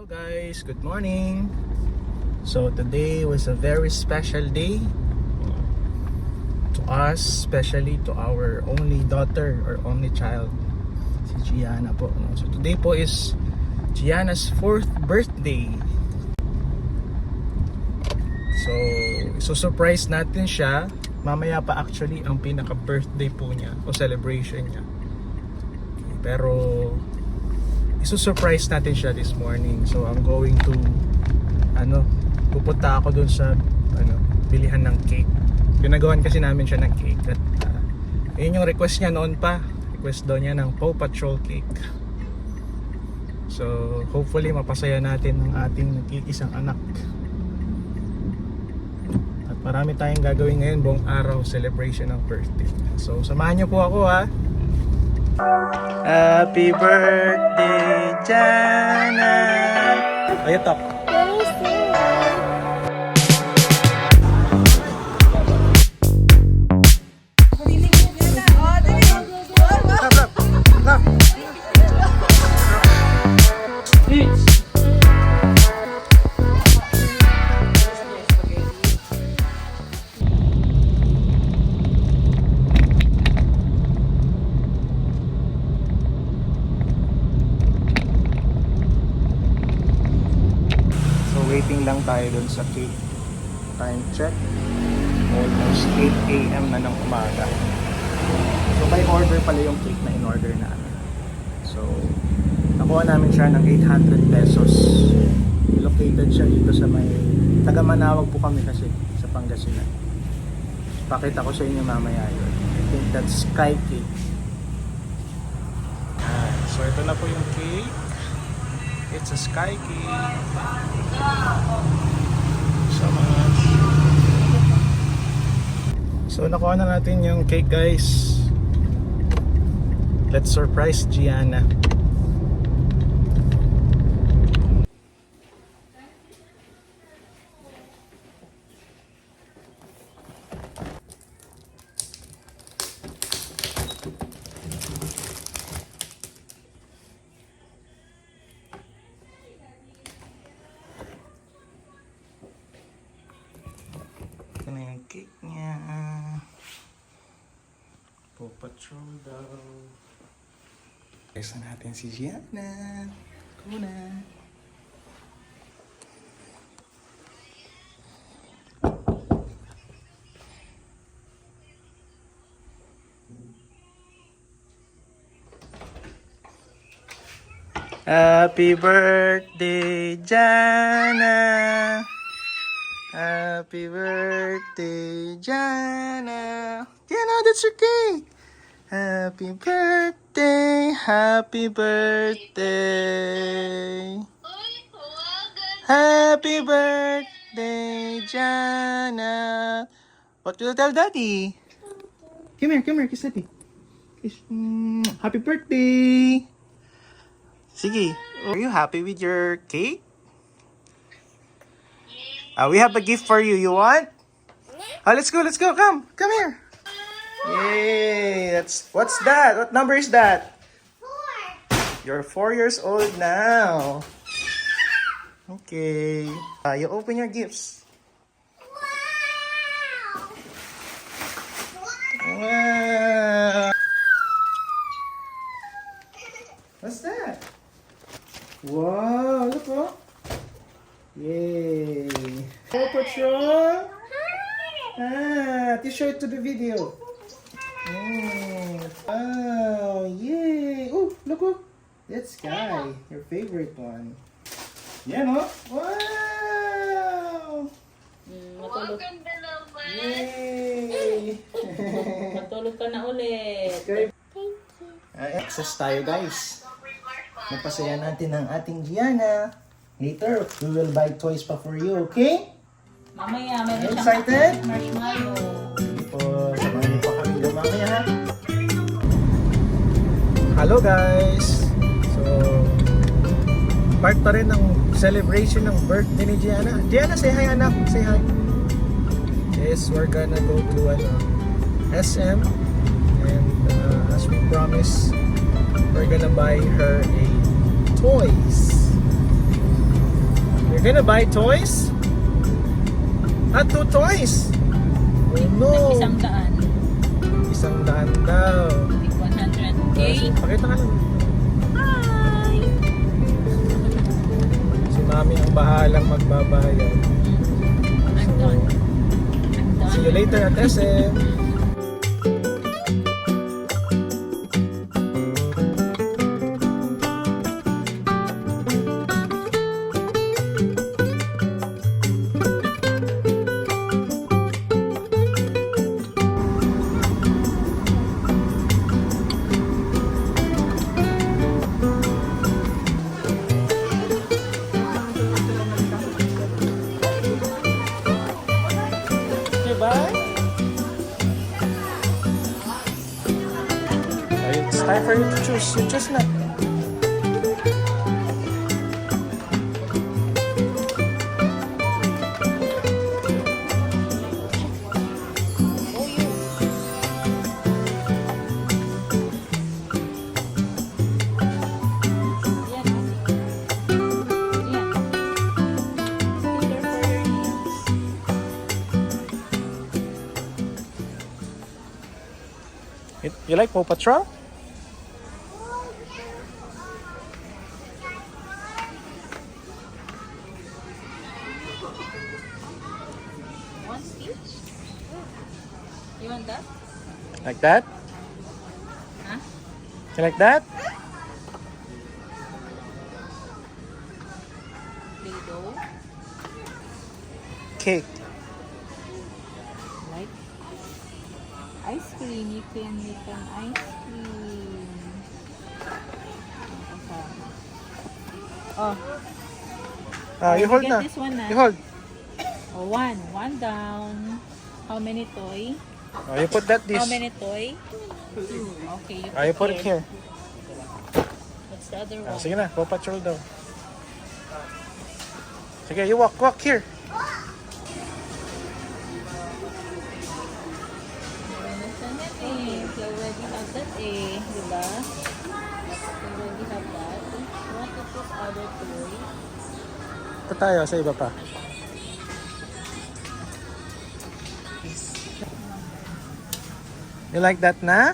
Hello guys, good morning. So today was a very special day to us, especially to our only daughter or only child, si Gianna po. So today po is Gianna's 4th birthday. So surprise natin siya. Mamaya pa actually ang pinaka birthday po niya o celebration niya. Pero iso-surprise natin siya this morning. So I'm going to pupunta ako dun sa bilihan ng cake. Pinagawan kasi namin siya ng cake at yun yung request niya noon pa. Request daw niya ng Paw Patrol cake. So hopefully mapasaya natin ang ating nag-iisang anak. At marami tayong gagawin ngayon buong araw, celebration ng birthday. So samahan niyo po ako ha. Happy birthday, Gianna! Ayo, talk. Waiting lang tayo dun sa cake. Time check, almost 8 AM na ng umaga. So by order pala yung cake na in-order namin. So nakuha namin siya ng 800 pesos. Located siya dito sa may taga Manawag po kami kasi sa Pangasinan. Pakita ko sa inyo mamaya yun. I think that's Sky Cake. So ito na po yung cake. It's a Sky Cake. So nakuha na natin yung cake guys. Let's surprise Gianna. Ito na yung cake niya. Paw Patrol daw. Isa natin si Gianna. Kuna. Happy birthday, Gianna! Happy birthday, Gianna! Gianna, that's your cake! Happy birthday, happy birthday! Happy birthday, Gianna! What will you tell Daddy? Come here, kiss Daddy. Kiss. Happy birthday! Sige, are you happy with your cake? We have a gift for you. You want? Let's go. Come here. Yay! What's that? What number is that? 4. You're 4 years old now. Okay. You open your gifts. Wow. What's that? Wow! Look, oh. Yay! Paw Patrol! Show it to the video. Wow! Yay! Oh, look, oh. That's Sky, your favorite one. Yeah, no? Wow! Matulog. Maganda naman. Yay! Matulog ka na ulit. Thank you. Access tayo, guys. Napasaya natin ang ating Gianna. Later, we will buy toys pa for you, okay? Mamaya, meron Excited? marshmallow. Sige po, samahan niyo pa kami mamaya ha. Hello guys! So, part pa rin ng celebration ng birthday ni Gianna. Gianna, say hi anak! Say hi! Yes, we're gonna go to SM and as we promised, we're gonna buy her a toys. You're gonna buy toys? Not 2 toys! Oh no! Isang daan. 100 daw. 100K. Pakita ka lang. Hi! Si Mami ang bahalang magbabayad. I'm done. I'm done. See you later at SM. Okay, bye. It's time for you to choose. You choose na. Yan. Yan. Sticker for your nails. You like Paw Patrol? One stitch? You want that? Like that? Huh? You like that? Play-Doh. Cake. Like ice cream. You can make an ice cream. Oh, You hold get na. this one na. You hold. oh, one down. How many toy? You put that this. How many toy? Two. Okay, You put it here. What's the other one? Sige na, Paw Patrol daw. Sige, you walk here. Nasaan yan eh? You already have that eh. Diba? You already have that. You want to put other toy? Ito tayo sa iba pa. You like that na?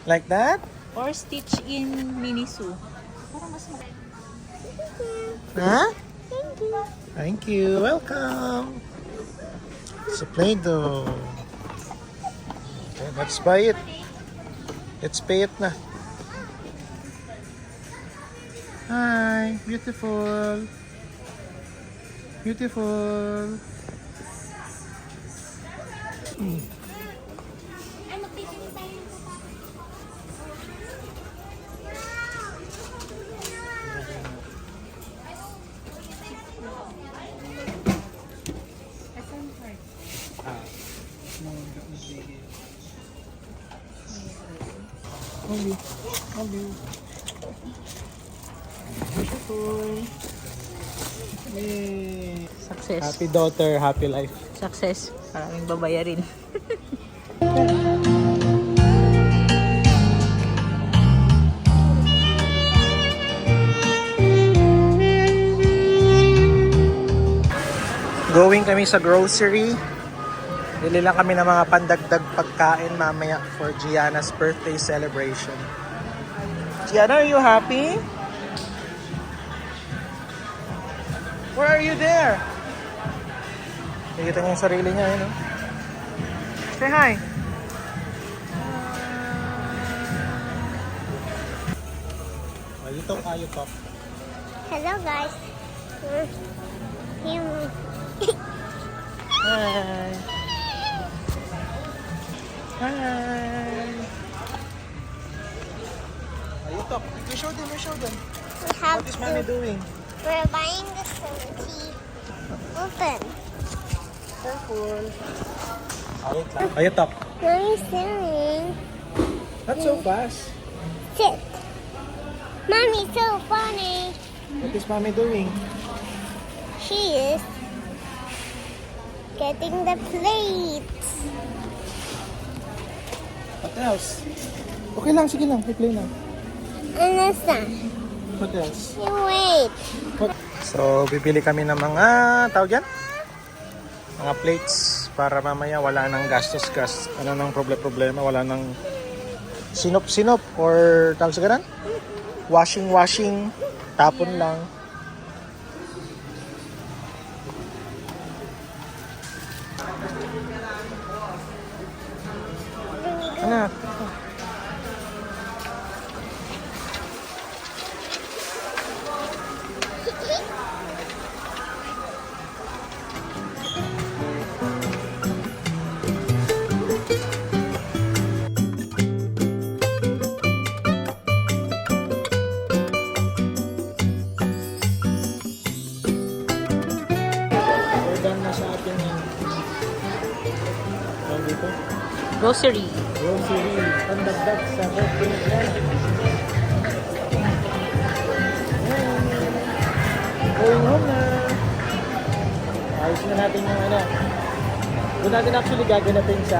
Like that? Or stitch in Miniso. Parang mas Huh? Thank you. Welcome. It's a Play-Doh. Okay, let's buy it. Let's pay it na. Hi, beautiful. Beautiful. Hold you. Beautiful. Yay. success. Happy daughter, happy life. Success. Maraming babayarin. Going kami sa grocery. Bili lang kami ng mga pandagdag pagkain mamaya for Gianna's birthday celebration. Gianna, are you happy? Where are you there? Nakikita niya yung sarili niya, yun, no? Say hi. You talk, you talk. Hello guys. Hi. Hi. You talk. You show them, you show them. We have What is mommy doing? we're buying the smoothie. Open. Careful. You talk. Mommy's singing. Not so fast. Sit. Mommy's so funny. What is mommy doing? She is getting the plates. What else? Okay lang, sige lang. Play lang. And the sun. What else? You wait. What? So, bibili kami ng mga, tawag yan? Mga plates para mamaya wala nang gastos-gas. Ano nang problema, wala nang sinop-sinop or tawag sa ganun? Washing, tapon lang. Anak. Done na sa atin yung tawag dito? Grocery. Grocery. Pandagdag sa birthday na yan. Going home na. Ayos na natin yung ano. Doon natin actually gaganapin sa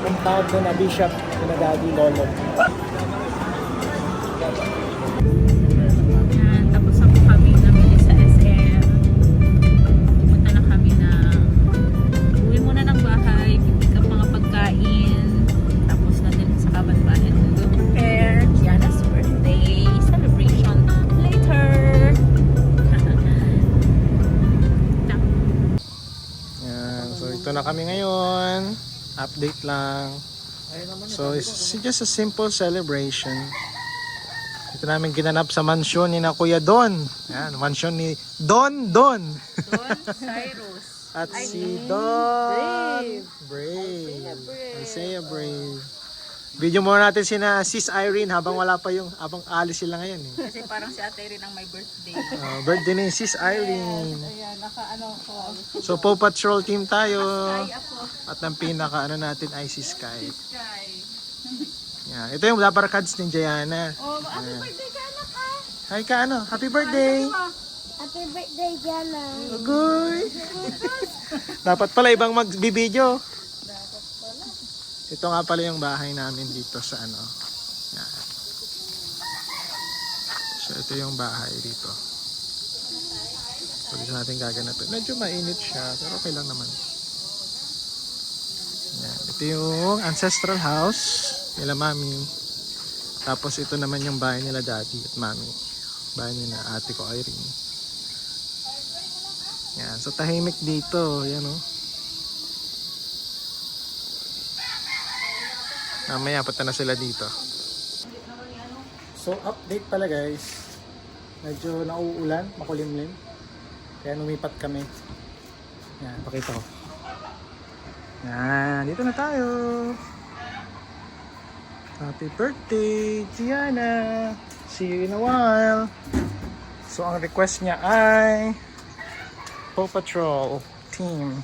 compound doon na Bishop na Daddy Lolo. Yan, tapos na po kami namili sa SM. Pumunta na kami na uwi muna ng bahay, pick up mga pagkain. Tapos na din sa kabanbayan to prepare Gianna's birthday celebration later. Yan. So ito na kami ngayon. Update lang. So it's just a simple celebration. Ito namin ginanap sa mansyon ni na Kuya Don. Yan, mansyon ni Don. Don Cyrus. At si Don Brave. Isaiah Brave. Video muna natin sina Sis Irene habang alis sila ngayon eh. Kasi parang si Ate rin ang may birthday. Birthday ni Sis Irene. Ayan, naka-ano ko. So Paw Patrol team tayo. Ay, ako. At ang pinaka natin ay si Sky. Sky. Yan. Ito yung Lapar Cards ni Jayana. Oh, happy birthday ka na ka. Hi ka ano? Happy birthday! Happy birthday, Jana. Agoy! Dapat pala ibang magbibideo. Ito nga pala yung bahay namin dito sa ano. Yan. So ito yung bahay dito. So dito natin gaganapin. Medyo mainit siya pero okay lang naman. Yan. Ito yung ancestral house nila mami. Tapos ito naman yung bahay nila daddy at mami. Bahay nila ate ko Irene. Yan. So tahimik dito. Yan o. Mamaya punta na sila dito. So update pala guys. Medyo nauulan, makulimlim. Kaya lumipat kami. Yan, pakita ko. Yan, dito na tayo. Happy birthday, Gianna. See you in a while. So ang request niya ay Paw Patrol team.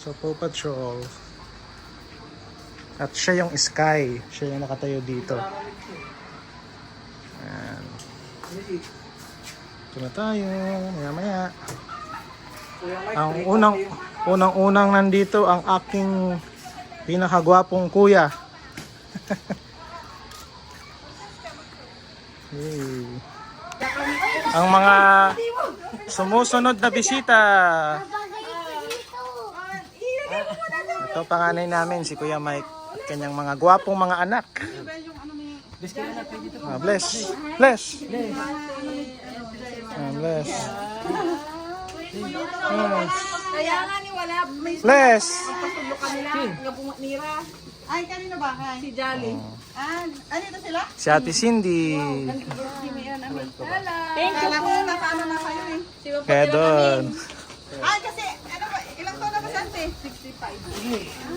So Paw Patrol. At siya yung Sky. Siya yung nakatayo dito. Ayan. Ito na tayo. Maya-maya. Ang unang nandito ang aking pinakagwapong kuya. Hey. Ang mga sumusunod na bisita. Ito panganay namin si Kuya Mike. At kanyang mga gwapong mga anak. Bless. Bless. Bless. Kaya nga ni wala may Bless. pasulo kanila nga bumatnira. Ay kanino ba? Si Jolly. Ano ito sila? Si Ate Cindy. Thank you po. Nasaan na kayo eh? Kaya doon. Ay kasi ano ba ilang taon na ba si Ate? 65.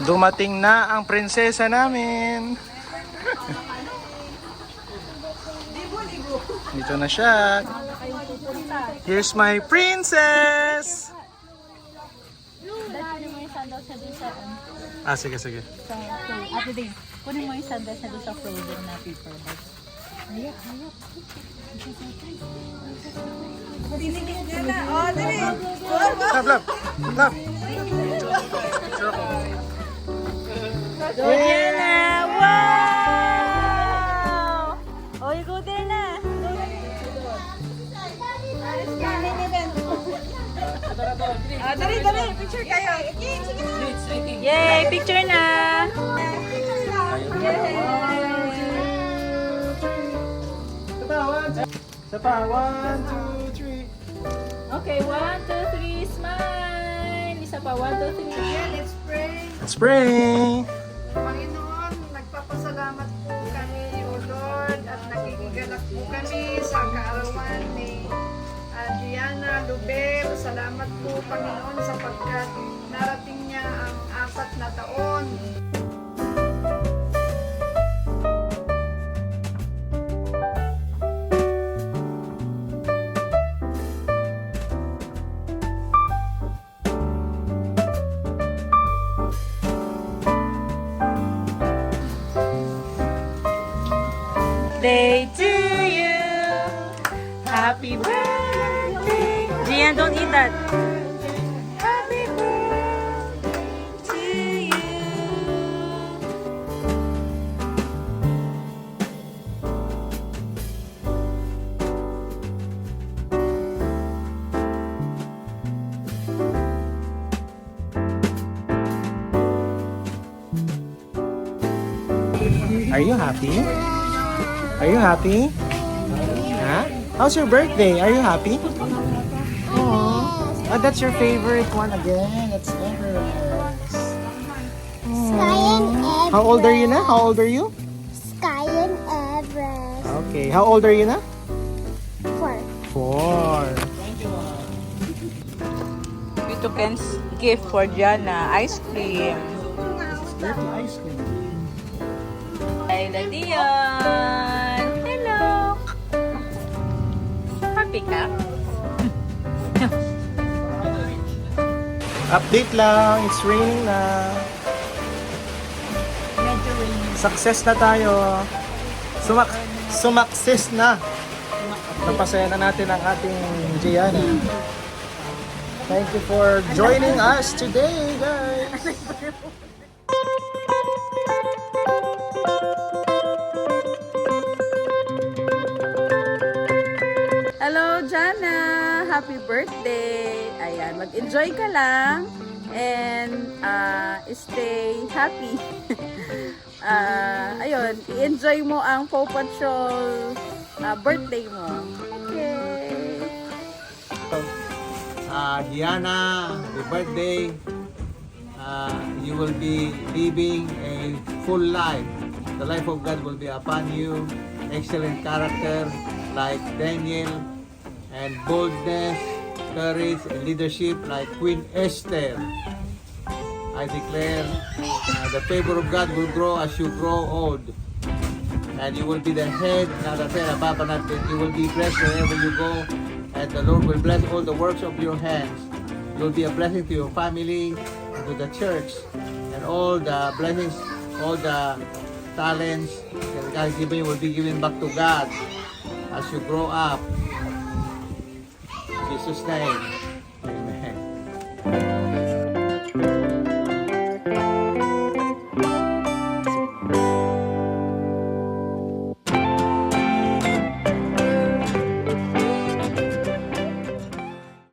Dumating na ang prinsesa namin. Dito na siya. Here's my princess. Kunin mo yung sandals na dun sa Sige. Ate Dave, kunin mo yung sandals na dun sa frozen na paper bag. Tinigil niya na. Oh, dali. Love. Diana! Wow! Oy, go din na! Dali, picture kayo. Okay, sige na. Yay! Picture na! Sa pa, 1, 2, 3. Okay, 1, 2, 3, smile! Isa pa, 1, 2, 3. Yan, let's pray. Let's pray! Panginoon, nagpapasalamat po kami, O Lord, at nakikigalak po kami sa kaarawan ni Gianna Lubel. Salamat po, Panginoon, sapagkat narating niya ang 4 na taon. Birthday to you. Happy birthday. Gian, don't eat that. Happy birthday to you. Are you happy? Are you happy? Huh? How's your birthday? Are you happy? Oh, that's your favorite one again. That's Everest. Sky and Everest. How old are you now? How old are you? Sky and Everest. Okay. How old are you now? 4. 4. Ito Ken's gift for Gianna. Ice cream. Dirty ice cream. Ayla Dion. Hello. Happy ka? Update lang. It's raining na. Medyo rainy. Success na tayo. Sumakses na. Napasaya na natin ang ating Gianna. Thank you for joining us today, guys. Hello, Jana! Happy birthday! Ayan, mag-enjoy ka lang and stay happy. Ayun, i-enjoy mo ang Paw Patrol birthday mo. Okay! Gianna, happy birthday. You will be living a full life. The life of God will be upon you. Excellent character like Daniel, and boldness, courage, and leadership like Queen Esther. I declare the favor of God will grow as you grow old. And you will be the head, not the tail, above and not beneath. You will be blessed wherever you go. And the Lord will bless all the works of your hands. You will be a blessing to your family, to the church, and all the blessings, all the talents that God has given you will be given back to God as you grow up. In Jesus' name, amen.